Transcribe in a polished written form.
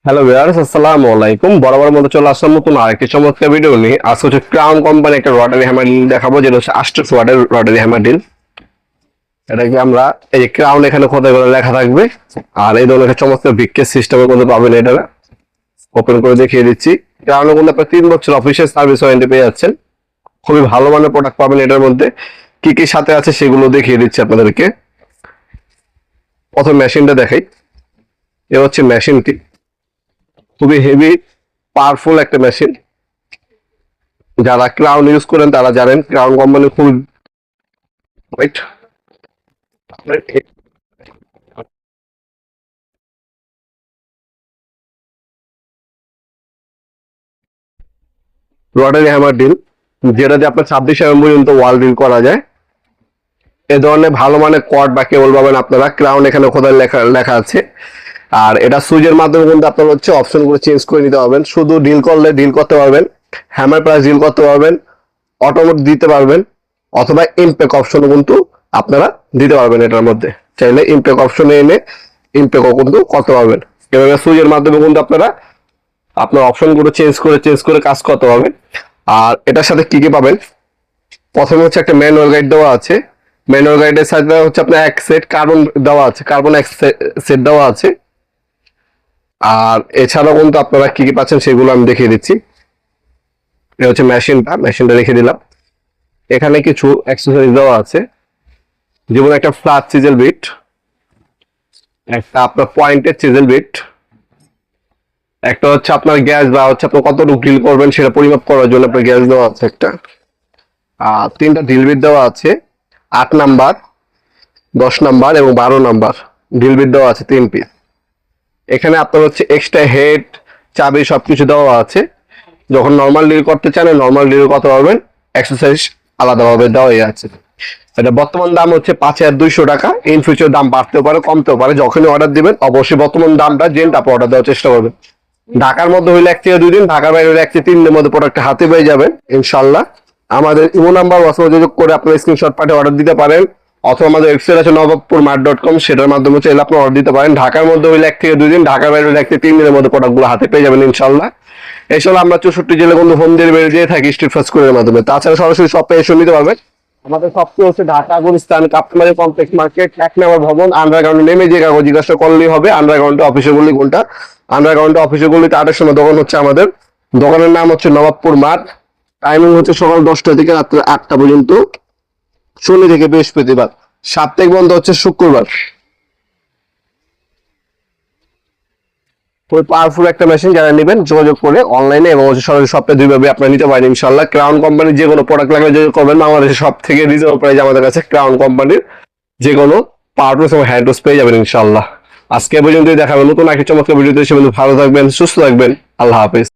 Hello viewers, আসসালামু আলাইকুম। বরাবর মতো চলে আসলাম নতুন আরেকটি চমৎকার ভিডিও নিয়ে। আজকে হচ্ছে ক্রাউন কোম্পানি একটা রটারি হ্যামার ডিল দেখাবো, যেটা হচ্ছে 800 ওয়াটের রটারি হ্যামার ডিল। এটাকে আমরা এই যে ক্রাউন এখানে খোদাই করে লেখা থাকবে, আর এই ধরনের একটা চমৎকার বিকেস সিস্টেমের মধ্যে পাবেন। এটা ওপেন করে দেখিয়ে দিচ্ছি। ক্রাউনের মধ্যে আপনার 3 বছর অফিসিয়াল সার্ভিস ওয়ারেন্টি পেয়ে যাচ্ছেন। খুবই ভালো মানের প্রোডাক্ট পাবেন এটার মধ্যে। কি কি সাথে আছে সেগুলো দেখিয়ে দিচ্ছি আপনাদেরকে। প্রথম মেশিনটা দেখাই। এ হচ্ছে মেশিনটি, খুবই হেভি পাওয়ারফুল একটা মেশিন। যারা ক্রাউন ইউজ করেন তারা জানেন Crown company full weight. Rotary hammer drill, যেটাতে আপনার 26 পর্যন্ত ওয়াল ডিল করা যায়। এ ধরনের ভালো মানের কর্ড বা কেবল পাবেন আপনারা। ক্রাউন এখানে খোদাই লেখা লেখা আছে। আর এটা সুইচের মাধ্যমে কিন্তু আপনারা হচ্ছে অপশনগুলো চেঞ্জ করে নিতে পারবেন। শুধু ডিল করলে ডিল করতে পারবেন, হ্যামার প্লাস ডিল করতে পারবেন, অটোমেট দিতে পারবেন, অথবা ইমপ্যাক্ট অপশনও কিন্তু আপনারা দিতে পারবেন। এটার মধ্যে চাইলে ইমপ্যাক্ট অপশনে এনে ইমপ্যাক্টও কিন্তু করতে পারবেন। এভাবে সুইচের মাধ্যমে কিন্তু আপনারা আপনার অপশনগুলো চেঞ্জ করে কাজ করতে পারবেন। আর এটার সাথে কি কি পাবেন, প্রথমে হচ্ছে একটা ম্যানুয়াল গাইড দেওয়া আছে। ম্যানুয়াল গাইডের সাথে হচ্ছে আপনার এক সেট কার্বন দেওয়া আছে, কার্বন এক সেট দেওয়া আছে। আর এছাড়াও কিন্তু আপনারা কি কি পাচ্ছেন সেগুলো আমি দেখিয়ে দিচ্ছি। এটা হচ্ছে মেশিনটা রেখে দিলাম। এখানে কিছু অ্যাক্সেসরিজ দেওয়া আছে, যেমন একটা ফ্ল্যাট চিজেল বিট, একটা আপনার পয়েন্টেড চিজেল বিট, একটা হচ্ছে আপনার গ্যাস বা হচ্ছে আপনি কতটুকু ড্রিল করবেন সেটা পরিমাপ করার জন্য আপনার গ্যাস দেওয়া আছে একটা। আর 3টা ড্রিল বিট দেওয়া আছে, 8 নাম্বার, 10 নাম্বার এবং 12 নাম্বার ড্রিল বিট দেওয়া আছে 3 পিস। এখানে আপনার হচ্ছে এক্সট্রা হেড, চাবি সবকিছু দেওয়া আছে। যখন নর্মাল ডিল করতে চান নর্মাল ডিল করতে পারবেন, এক্সারসাইজ আলাদাভাবে দেওয়াই আছে। এটা বর্তমান দাম হচ্ছে 5200 টাকা। ইন ফিউচার দাম বাড়তেও পারে কমতেও পারে। যখনই অর্ডার দিবেন অবশ্যই বর্তমান দামটা জেনে তারপর অর্ডার দেওয়ার চেষ্টা করবেন। ঢাকার মধ্যে হইলে 1 থেকে 2 দিন, ঢাকার বাইরে হলে 1 থেকে 3 দিনের মধ্যে প্রোডাক্ট হাতে পেয়ে যাবেন ইনশাল্লাহ। আমাদের ইমো নাম্বার হোয়াটসঅ্যাপে যোগাযোগ করে আপনার স্ক্রিনশট পাঠিয়ে অর্ডার দিতে পারেন, অথবা আমাদের ওয়েবসাইট আছে নবাবপুরমার্ট.com, সেটার মাধ্যমে চাইলে আপনি অর্ডার দিতে পারেন। ঢাকার মধ্যে হইলে 1 থেকে 2 দিন, ঢাকার বাইরে হলে 1 থেকে 3 দিনের মধ্যে প্রোডাক্টগুলো হাতে পেয়ে যাবেন ইনশাল্লাহ। এছাড়া আমরা 64 জেলা কিন্তু হোম ডেলিভারি দিয়ে থাকি স্ট্রিট ফাস্ট কুরিয়ারের মাধ্যমে। তাছাড়া সরাসরি শপে এসে নিতে পারবেন। আমাদের সবচেয়ে হচ্ছে ঢাকা গুলিস্তান কাপ্তামারি কমপ্লেক্স মার্কেট, 1 নম্বর ভবন, আন্ডারগ্রাউন্ডে নেমে যে কাগজ জিজ্ঞাসা করলেই হবে। আন্ডারগ্রাউন্ডে অফিসে গুলি কোনটা, আন্ডারগ্রাউন্ডে অফিসে গুলিতে 8টার সময় দোকান হচ্ছে আমাদের। দোকানের নাম হচ্ছে নবাবপুর মাঠ। টাইমিং হচ্ছে সকাল 10টা থেকে রাত্রে 8টা পর্যন্ত, শনি থেকে বৃহস্পতিবার। সাপ্তাহিক বন্ধ হচ্ছে শুক্রবার। খুবই পাওয়ারফুল একটা মেশিন। যারা নেবেন যোগাযোগ করে অনলাইনে এবং সরাসরি শপে দুইভাবে আপনারা নিতে পারেন ইনশাল্লাহ। ক্রাউন কোম্পানির যে কোনো প্রোডাক্ট লাগলে যোগাযোগ করবেন। বাংলাদেশের সব থেকে রিজনেবল প্রাইস আমাদের কাছে ক্রাউন কোম্পানির যে কোনো পাওয়ার টুলস এবং হ্যান্ড টুলস পেয়ে যাবেন ইনশাল্লাহ। আজকে পর্যন্তই দেখাবেন নতুন একটি চমৎকার ভিডিওতে। সে ভালো থাকবেন, সুস্থ থাকবেন। আল্লাহ হাফেজ।